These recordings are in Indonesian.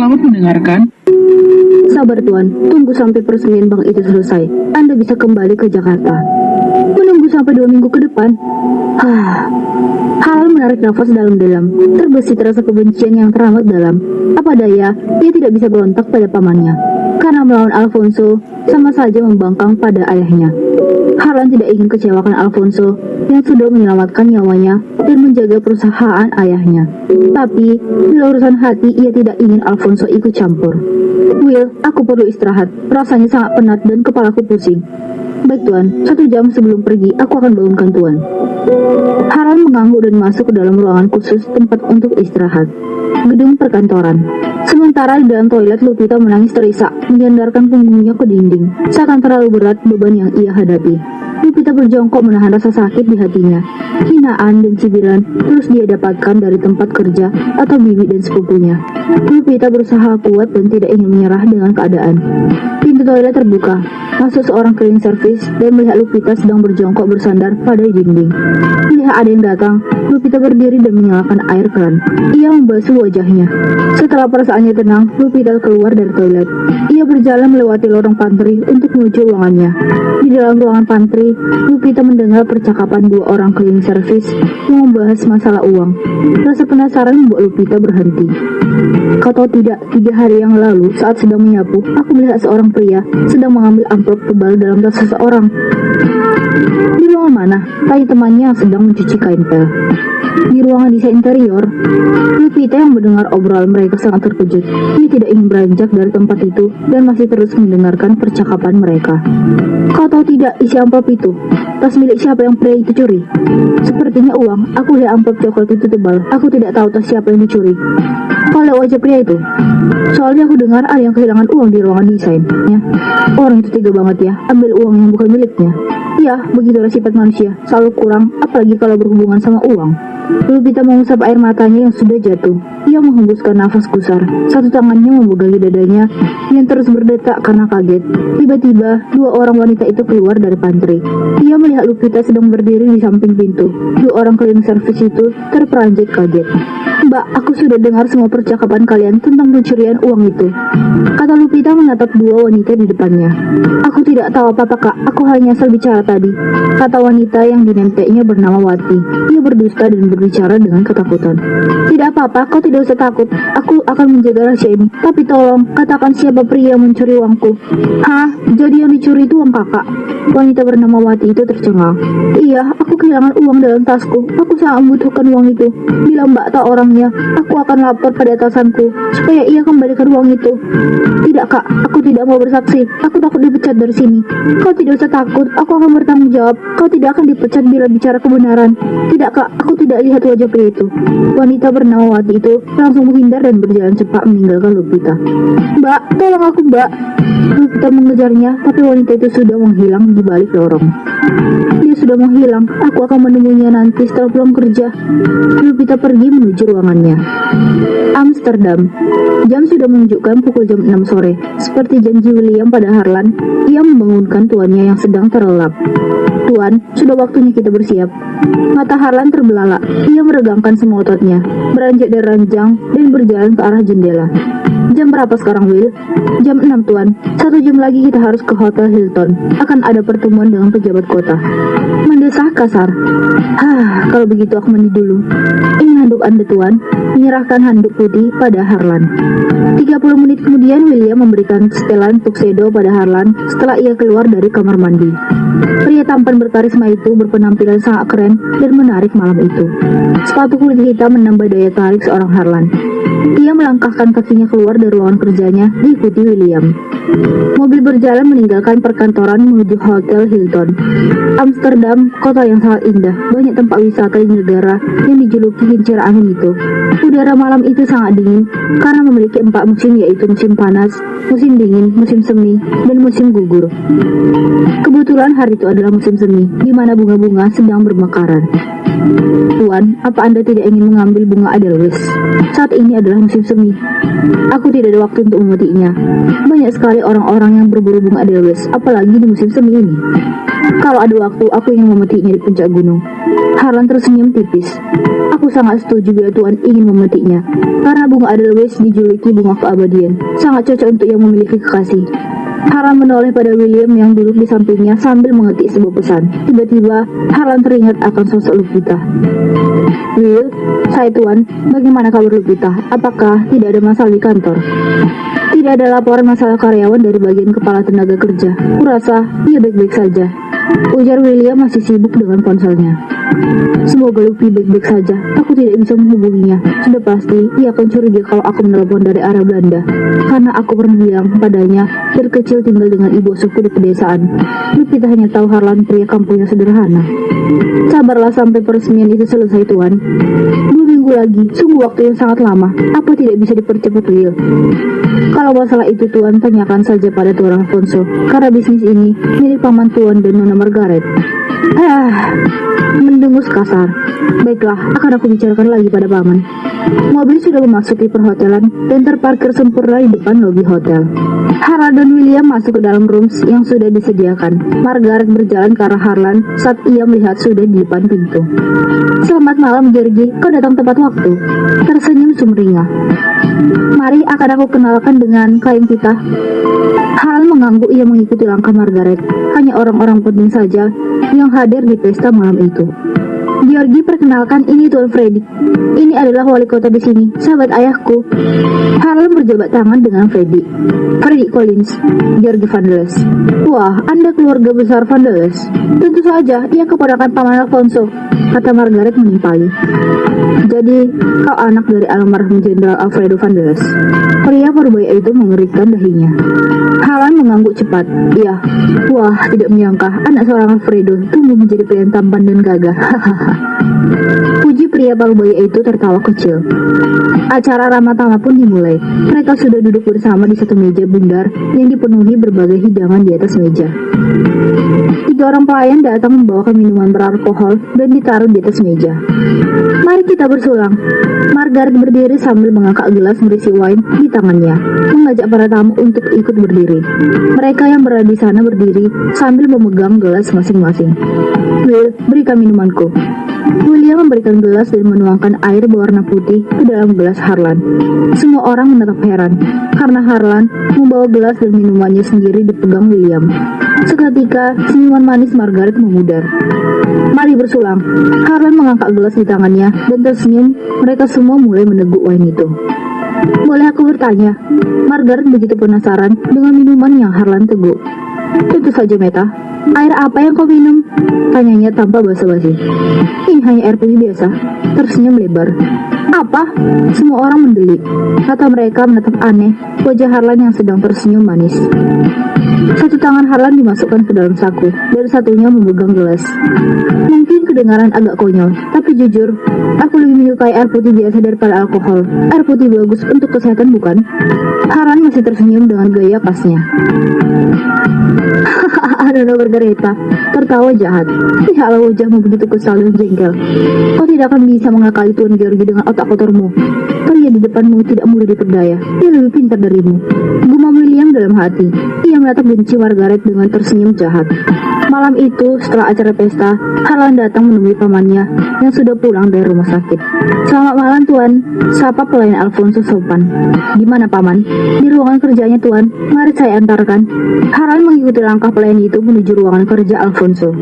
Selamat mendengarkan. Sabar Tuan, tunggu sampai peresmian bank itu selesai. Anda bisa kembali ke Jakarta. Menunggu sampai 2 minggu ke depan. Halal menarik nafas dalam-dalam, terbesit rasa kebencian yang teramat dalam. Apa daya, dia tidak bisa berontak pada pamannya. Karena melawan Alfonso, sama saja membangkang pada ayahnya. Harlan tidak ingin kecewakan Alfonso yang sudah menyelamatkan nyawanya dan menjaga perusahaan ayahnya. Tapi, bila urusan hati, ia tidak ingin Alfonso ikut campur. Will, aku perlu istirahat. Rasanya sangat penat dan kepalaku pusing. Baik Tuan, 1 jam sebelum pergi, aku akan bangunkan Tuan. Harlan mengangguk dan masuk ke dalam ruangan khusus tempat untuk istirahat. Gedung perkantoran. Sementara di dalam toilet, Lupita menangis terisak, menyandarkan punggungnya ke dinding. Seakan terlalu berat beban yang ia hadapi. Lupita berjongkok menahan rasa sakit di hatinya. Hinaan dan cibiran terus dia dapatkan dari tempat kerja atau bibi dan sepupunya. Lupita berusaha kuat dan tidak ingin menyerah dengan keadaan. Pintu toilet terbuka. Masuk seorang cleaning service dan melihat Lupita sedang berjongkok bersandar pada dinding. Melihat ada yang datang, Lupita berdiri dan menyalakan air keran. Ia membasuh wajahnya. Setelah perasaannya tenang, Lupita keluar dari toilet. Ia berjalan melewati lorong pantry untuk menuju ruangannya. Di dalam ruangan pantry, Lupita mendengar percakapan 2 orang cleaning service yang membahas masalah uang. Rasa penasaran membuat Lupita berhenti. Kau tahu tidak, 3 hari yang lalu saat sedang menyapu, aku melihat seorang pria sedang mengambil amplop tebal dalam tas seseorang. Di ruangan mana? Tanya temannya yang sedang mencuci kain pel. Di ruangan desain interior. Lupita yang mendengar obrolan mereka sangat terkejut. Ia tidak ingin beranjak dari tempat itu dan masih terus mendengarkan percakapan mereka. Kau tahu tidak isi amplop itu? Tas milik siapa yang pria itu curi? Sepertinya uang. Aku lihat amplop coklat itu tebal. Aku tidak tahu tas siapa yang dicuri. Kau lihat wajah pria itu? Soalnya aku dengar ada yang kehilangan uang di ruangan desainnya. Orang itu tega banget ya, ambil uang yang bukan miliknya. Ya, begitulah sifat manusia, selalu kurang, apalagi kalau berhubungan sama uang. Lupita mengusap air matanya yang sudah jatuh. Ia menghembuskan nafas gusar. Satu tangannya memegangi dadanya yang terus berdetak karena kaget. Tiba-tiba, 2 orang wanita itu keluar dari pantry. Ia melihat Lupita sedang berdiri di samping pintu. 2 orang cleaning service itu terperanjat kaget. Mbak, aku sudah dengar semua percakapan kalian tentang pencurian uang itu, kata Lupita menatap 2 wanita di depannya. Aku tidak tahu apa-apa kak, aku hanya asal bicara tadi, kata wanita yang dinempelnya bernama Wati. Ia berdusta dan berbicara dengan ketakutan. Tidak apa-apa, kau tidak usah takut, aku akan menjaga rahasia ini. Tapi tolong, katakan siapa pria yang mencuri uangku. Hah? Jadi yang dicuri itu uang kakak? Wanita bernama Wati itu tercengang. Iya, aku kehilangan uang dalam tasku. Aku sangat membutuhkan uang itu. Bila mbak tahu orangnya, aku akan lapor pada atasanku supaya ia kembalikan uang itu. Tidak kak, aku tidak mau bersaksi. Aku takut dipecat dari sini. Kau tidak usah takut, aku akan bertanggung jawab. Kau tidak akan dipecat bila bicara kebenaran. Tidak kak, aku tidak lihat wajah pria itu. Wanita bernama Wati itu langsung menghindar dan berjalan cepat meninggalkan Lupita. Mbak, tolong aku mbak. Lupita mengejarnya, tapi wanita itu sudah menghilang di balik lorong. Dia sudah menghilang. Aku akan menemuinya nanti setelah pulang kerja. Lupita pergi menuju ruangannya. Amsterdam. Jam sudah menunjukkan pukul jam 6 sore. Seperti janji William pada Harlan, ia membangunkan tuannya yang sedang terlelap. Tuan, sudah waktunya kita bersiap. Mata Harlan terbelalak. Ia meregangkan semua ototnya, beranjak dari ranjang dan berjalan ke arah jendela. Jam berapa sekarang, Will? Jam 6, Tuan. 1 jam lagi kita harus ke Hotel Hilton. Akan ada pertemuan dengan pejabat kota. Mendesah kasar. Kalau begitu aku mandi dulu. Ini handuk Anda, Tuan. Menyerahkan handuk putih pada Harlan. 30 menit kemudian, William memberikan setelan tuxedo pada Harlan setelah ia keluar dari kamar mandi. Pria tampan berkarisma itu berpenampilan sangat keren dan menarik malam itu. Sepatu kulit hitam menambah daya tarik seorang Harlan. Ia melangkahkan kakinya keluar dari ruangan kerjanya, diikuti William. Mobil berjalan meninggalkan perkantoran menuju Hotel Hilton. Amsterdam, kota yang sangat indah. Banyak tempat wisata di negara yang dijuluki kincir angin itu. Udara malam itu sangat dingin karena memiliki 4 musim, yaitu musim panas, musim dingin, musim semi, dan musim gugur. Kebetulan hari itu adalah musim semi, di mana bunga-bunga sedang bermekaran. Tuan, apa Anda tidak ingin mengambil bunga Edelweiss? Saat ini adalah adalah musim semi. Aku tidak ada waktu untuk memetiknya. Banyak sekali orang-orang yang berburu bunga Edelweiss, apalagi di musim semi ini. Kalau ada waktu, aku ingin memetiknya di puncak gunung. Harlan tersenyum tipis. Aku sangat setuju bila Tuan ingin memetiknya, karena bunga Edelweiss dijuluki bunga keabadian, sangat cocok untuk yang memiliki kekasih. Harlan menoleh pada William yang duduk di sampingnya sambil mengetik sebuah pesan. Tiba-tiba, Harlan teringat akan sosok Lupita. Will, saya Tuan, bagaimana kabar Lupita? Apakah tidak ada masalah di kantor? Tidak ada laporan masalah karyawan dari bagian kepala tenaga kerja. Kurasa ia baik-baik saja. Ujar William masih sibuk dengan ponselnya. Semoga Luffy baik-baik saja. Aku tidak bisa menghubunginya. Sudah pasti ia akan curiga kalau aku menelepon dari arah Belanda, karena aku pernah bilang padanya dari kecil tinggal dengan ibu asuhku di pedesaan. Luffy hanya tahu Harlan pria kampung yang sederhana. Sabarlah sampai peresmian itu selesai Tuan. 2 minggu lagi, sungguh waktu yang sangat lama. Apa tidak bisa dipercepat Will? Kalau masalah itu Tuan, tanyakan saja pada Tuan Alfonso, karena bisnis ini milik paman Tuan dan Nona Margaret. Mendengus kasar. Baiklah, akan aku bicarakan lagi pada paman. Mobil sudah memasuki perhotelan dan terparkir sempurna di depan lobi hotel. Harlan dan William masuk ke dalam rooms yang sudah disediakan. Margaret berjalan ke arah Harlan saat ia melihat sudah di depan pintu. Selamat malam Georgie, kau datang tepat waktu. Tersenyum sumringah. Mari akan aku kenalkan dengan klien kita. Harlan mengangguk, ia mengikuti langkah Margaret. Hanya orang-orang penting saja yang hadir di pesta malam itu. Georgie, perkenalkan, ini Tuan Freddy. Ini adalah wali kota di sini, sahabat ayahku. Harlan berjabat tangan dengan Freddy. Freddy Collins, Georgie Vandeless. Wah, Anda keluarga besar Vandeless. Tentu saja, ia keponakan paman Alfonso, kata Margaret menimpali. Jadi, kau anak dari almarhum Jenderal Alfredo Vandeless. Pria berbaya itu mengerikkan dahinya. Harlan mengangguk cepat. Iya. Wah, tidak menyangka anak seorang Alfredo tumbuh menjadi pria tampan dan gagah. Puji pria parubaya itu tertawa kecil. Acara ramah tamah pun dimulai. Mereka sudah duduk bersama di satu meja bundar yang dipenuhi berbagai hidangan di atas meja. 3 orang pelayan datang membawakan minuman beralkohol dan ditaruh di atas meja. Mari kita bersulang. Margaret berdiri sambil mengangkat gelas berisi wine di tangannya, mengajak para tamu untuk ikut berdiri. Mereka yang berada di sana berdiri sambil memegang gelas masing-masing. Will, berikan minumanku. William memberikan gelas dan menuangkan air berwarna putih ke dalam gelas Harlan. Semua orang menatap heran, karena Harlan membawa gelas dan minumannya sendiri dipegang William. Seketika, senyuman manis Margaret memudar. Mari bersulang. Harlan mengangkat gelas di tangannya dan tersenyum. Mereka semua mulai meneguk wine itu. Boleh aku bertanya? Margaret begitu penasaran dengan minuman yang Harlan teguk. Tentu saja, Meta. Air apa yang kau minum? Tanyanya tanpa basa-basi. Ini hanya air putih biasa. Tersenyum lebar. Apa? Semua orang mendelik. Kata mereka menatap aneh wajah Harlan yang sedang tersenyum manis. Satu tangan Harlan dimasukkan ke dalam saku dan satunya memegang gelas. Mungkin kedengaran agak konyol, tapi jujur, aku lebih menyukai air putih biasa daripada alkohol. Air putih bagus untuk kesehatan, bukan? Harlan masih tersenyum dengan gaya pasnya. Nona Margareta tertawa jahat. Lihatlah wajahmu begitu kesal dan jengkel. Kau tidak akan bisa mengakali Tuan Georgie dengan otak kotormu. Pria di depanmu tidak mudah diperdaya. Dia lebih pintar darimu. Gumam William dalam hati. Ia menatap benci Margaret dengan tersenyum jahat. Malam itu, setelah acara pesta, Harlan datang menemui pamannya yang sudah pulang dari rumah sakit. Selamat malam Tuan, sapa pelayan Alfonso sopan. Di mana paman? Di ruangan kerjanya Tuan. Mari saya antarkan. Harlan mengikuti langkah pelayan itu menuju ruangan kerja Alfonso.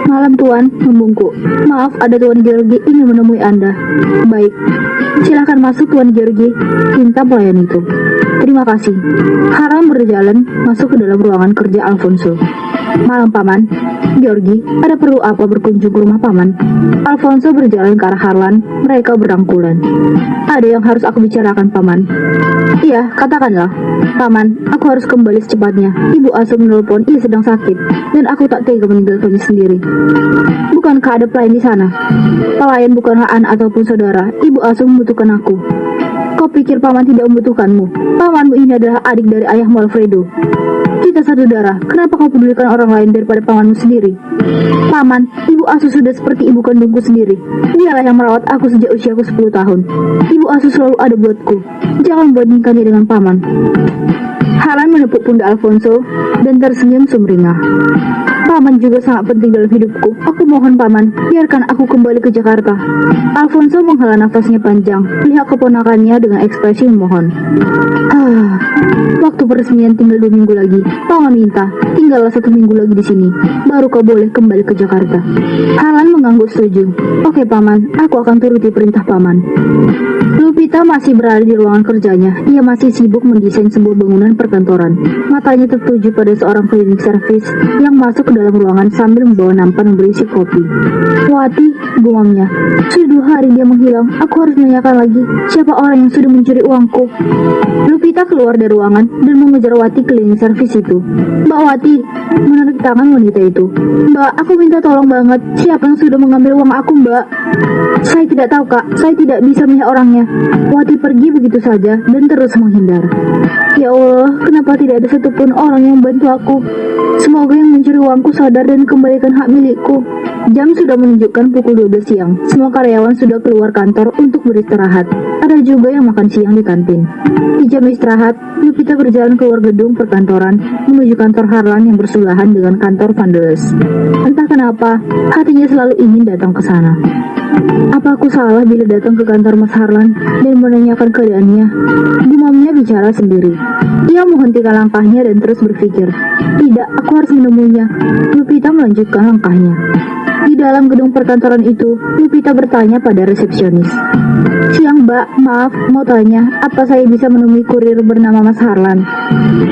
Malam Tuan, membungkuk. Maaf, ada Tuan Georgie ingin menemui Anda. Baik, silakan masuk Tuan Georgie, pinta pelayan itu. Terima kasih. Harlan berjalan masuk ke dalam ruangan kerja Alfonso. Malam paman. Georgie, ada perlu apa berkunjung ke rumah paman? Alfonso berjalan ke arah Harlan. Mereka berangkulan. Ada yang harus aku bicarakan paman. Iya, katakanlah. Paman, aku harus kembali secepatnya. Ibu asuh menelpon, ia sedang sakit, dan aku tak tega meninggalkannya sendiri. Bukankah ada pelayan di sana? Pelayan bukanlah anak ataupun saudara. Ibu asuh membutuhkan aku. Kau pikir paman tidak membutuhkanmu? Pamanmu ini adalah adik dari ayahmu Alfredo. Kita satu darah. Kenapa kau pedulikan orang lain daripada pamanmu sendiri? Paman, ibu asuh sudah seperti ibu kandungku sendiri. Dialah yang merawat aku sejak usiaku 10 tahun. Ibu asuh selalu ada buatku. Jangan bandingkannya dengan paman. Harlan menepuk pundak Alfonso dan tersenyum sumringah. Paman juga sangat penting dalam hidupku. Aku mohon paman, biarkan aku kembali ke Jakarta. Alfonso menghela nafasnya panjang, melihat keponakannya dengan ekspresi memohon. Waktu peresmian tinggal 2 minggu lagi. Paman minta, tinggallah 1 minggu lagi di sini, baru kau boleh kembali ke Jakarta. Harlan mengangguk setuju. Oke paman, aku akan turuti perintah paman. Lupita masih berada di ruangan kerjanya. Ia masih sibuk mendesain sebuah bangunan perkantoran. Matanya tertuju pada seorang cleaning service yang masuk ke dalam ruangan sambil membawa nampan berisi kopi. Wati, gumamnya. Sudah 2 hari dia menghilang. Aku harus menanyakan lagi siapa orang yang sudah mencuri uangku. Lupita keluar dari ruangan dan mengejar Wati cleaning service itu. Mbak Wati menarik tangan wanita itu. Mbak, aku minta tolong banget. Siapa yang sudah mengambil uang aku, Mbak? Saya tidak tahu, Kak. Saya tidak bisa melihat orangnya. Wati pergi begitu saja dan terus menghindar. Ya Allah, kenapa tidak ada satupun orang yang membantu aku? Semoga yang mencuri uangku sadar dan kembalikan hak milikku. Jam sudah menunjukkan pukul 12 siang. Semua karyawan sudah keluar kantor untuk beristirahat. Ada juga yang makan siang di kantin. Di jam istirahat, Lupita berjalan keluar gedung perkantoran menuju kantor Harlan yang bersebelahan dengan kantor Vandeles. Entah kenapa, hatinya selalu ingin datang ke sana. Apa aku salah bila datang ke kantor Mas Harlan dan menanyakan keadaannya? Gumamnya bicara sendiri. Ia menghentikan langkahnya dan terus berpikir. Tidak, aku harus menemuinya. Lupita melanjutkan langkahnya. Di dalam gedung perkantoran itu, Lupita bertanya pada resepsionis. Siang Mbak, maaf, mau tanya, apa saya bisa menemui kurir bernama Mas Harlan?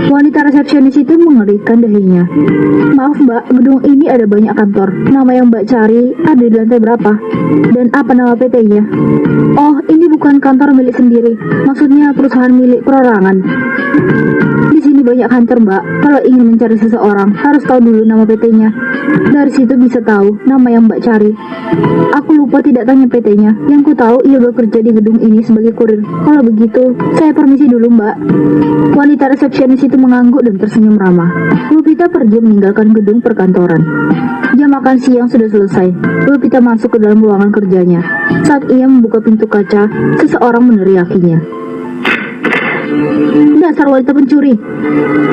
Wanita resepsionis itu mengerikkan dahinya. Maaf Mbak, gedung ini ada banyak kantor. Nama yang Mbak cari ada di lantai berapa? Dan apa nama PT-nya? Oh, ini bukan kantor milik sendiri. Maksudnya perusahaan milik perorangan. Di sini banyak kantor Mbak. Kalau ingin mencari seseorang, harus tahu dulu nama PT-nya. Dari situ bisa tahu nama yang Mbak cari. Aku lupa tidak tanya PT-nya. Yang ku tahu ia bekerja di gedung ini sebagai kurir. Kalau begitu, saya permisi dulu Mbak. Wanita resepsionis itu mengangguk dan tersenyum ramah. Lupita pergi meninggalkan gedung perkantoran. Jam makan siang sudah selesai. Lupita masuk ke dalam ruangan kerjanya. Saat ia membuka pintu kaca, seseorang meneriakinya. Dasar wanita pencuri.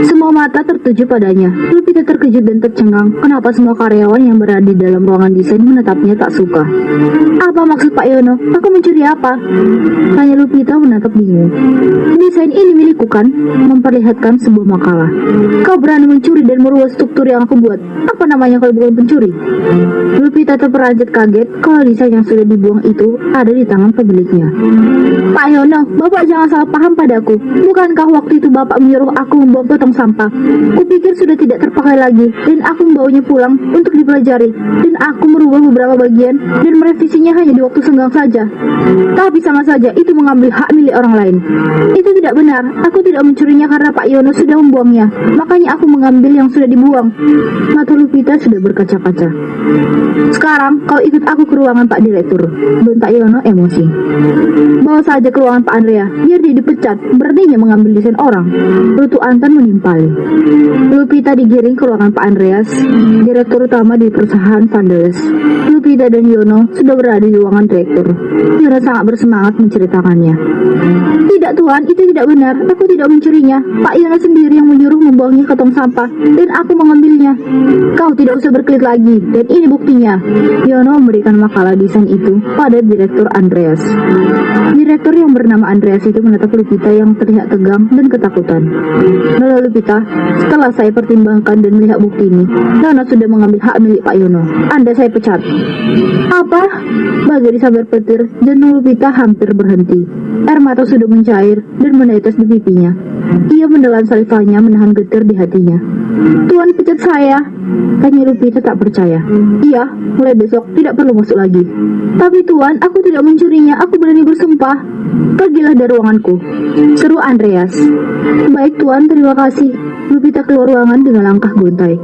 Semua mata tertuju padanya. Lupita terkejut dan tercengang. Kenapa semua karyawan yang berada di dalam ruangan desain menatapnya tak suka? Apa maksud Pak Yono? Aku mencuri apa? Tanya Lupita menatap bingung. Desain ini milikku kan? Memperlihatkan sebuah makalah. Kau berani mencuri dan merubah struktur yang aku buat. Apa namanya kalau bukan pencuri? Lupita terperanjat kaget kalau desain yang sudah dibuang itu ada di tangan pemiliknya. Pak Yono, Bapak jangan salah paham padaku. Bukankah waktu itu Bapak menyuruh aku membawa potong sampah? Kupikir sudah tidak terpakai lagi dan aku membawanya pulang untuk dipelajari. Dan aku merubah beberapa bagian dan merevisinya hanya di waktu senggang saja. Tapi sama saja itu mengambil hak milik orang lain. Itu tidak benar. Aku tidak mencurinya karena Pak Yono sudah membuangnya. Makanya aku mengambil yang sudah dibuang. Mata Lupita sudah berkaca-kaca. Sekarang kau ikut aku ke ruangan Pak Direktur. Bentak Yono emosi. Bawa saja ke ruangan Pak Andrea. Biar dia dipecat. Berartinya mengambil desain orang. Rutu Anton menimpali. Lupita digiring ke ruangan Pak Andreas, direktur utama di perusahaan Vandeles. Lupita dan Yono sudah berada di ruangan direktur. Yono sangat bersemangat menceritakannya. Tidak Tuan, itu tidak benar. Aku tidak mencurinya. Pak Yono sendiri yang menyuruh membuangnya ke tong sampah dan aku mengambilnya. Kau tidak usah berkelit lagi dan ini buktinya. Yono memberikan makalah desain itu pada direktur Andreas. Direktur yang bernama Andreas itu menatap Lupita yang terlihat tegang dan ketakutan. Lalu Lupita, setelah saya pertimbangkan dan melihat bukti ini, Yono sudah mengambil hak milik Pak Yono. Anda saya pecat. Apa? Bagai disambar petir, jantung Lupita hampir berhenti. Air mata sudah mencair dan menetes di pipinya. Ia menelan salivanya menahan getir di hatinya. Tuan pecat saya? Tanya Lupita tak percaya. Iya, mulai besok tidak perlu masuk lagi. Tapi Tuan, aku tidak mencurinya. Aku berani bersumpah. Pergilah dari ruanganku, seru Andreas. Baik Tuan, terima kasih. Lupita keluar ruangan dengan langkah gontai.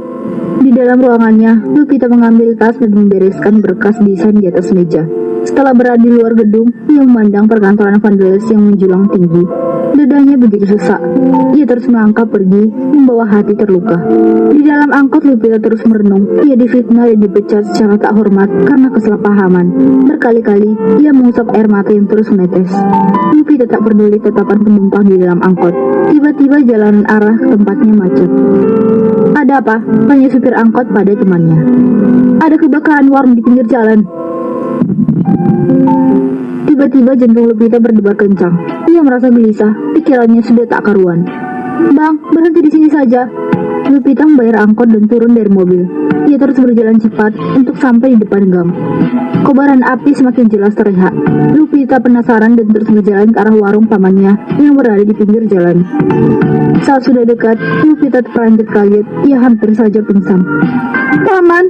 Di dalam ruangannya, Lupita mengambil tas dan membereskan berkas desain di atas meja. Setelah berada di luar gedung, ia memandang perkantoran Vandeles yang menjulang tinggi. Dadanya begitu sesak. Ia terus melangkah pergi, membawa hati terluka. Di dalam angkot, Lupita terus merenung. Ia difitnah dan dipecat secara tak hormat karena kesalahpahaman. Berkali-kali, ia mengusap air mata yang terus menetes. Lupita tak peduli tatapan penumpang di dalam angkot. Tiba-tiba jalanan arah ke tempatnya macet. "Ada apa?" tanya supir angkot pada temannya. "Ada kebakaran warung di pinggir jalan." Tiba-tiba jantung Lupita berdebar kencang. Ia merasa gelisah, pikirannya sudah tak karuan. "Bang, berhenti di sini saja." Lupita membayar angkot dan turun dari mobil. Ia terus berjalan cepat untuk sampai di depan gang. Kobaran api semakin jelas terlihat. Lupita penasaran dan terus berjalan ke arah warung pamannya yang berada di pinggir jalan. Saat sudah dekat, Lupita terperanjat kaget. Ia hampir saja pingsan. "Paman!"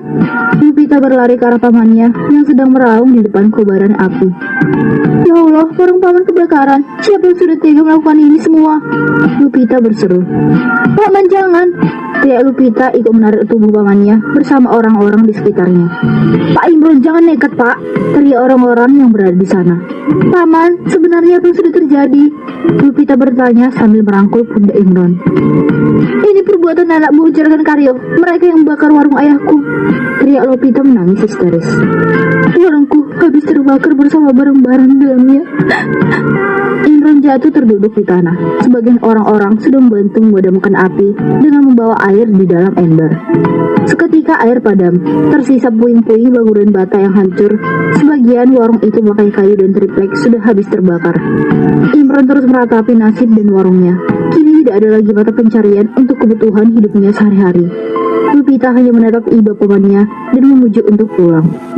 Lupita berlari ke arah pamannya yang sedang meraung di depan kobaran api. "Ya Allah, warung paman kebakaran. Siapa yang sudah tega melakukan ini semua?" Lupita berseru. "Paman, jangan!" teriak Lupita ikut menarik tubuh pamannya bersama orang-orang di sekitarnya. "Pak Imron, jangan nekat, Pak!" teriak orang-orang yang berada di sana. "Paman, sebenarnya apa yang sudah terjadi?" Lupita bertanya sambil merangkul pundak Imron. "Ini perbuatan anak buah juragan Karyo. Mereka yang membakar warung ayahku," teriak Lupita menangis histeris. "Warungku habis terbakar bersama barang-barang di dalamnya." Imron jatuh terduduk di tanah. Sebagian orang-orang sudah membantu memadamkan api dengan membawa air di dalam ember. Seketika air padam, tersisa puing-puing bangunan bata yang hancur. Sebagian warung itu pakai kayu dan triplek sudah habis terbakar. Imron terus meratapi nasib dan warungnya. Kini tidak ada lagi mata pencarian untuk kebutuhan hidupnya sehari-hari. Lupita hanya menatap ibu pamannya dan memujuk untuk pulang.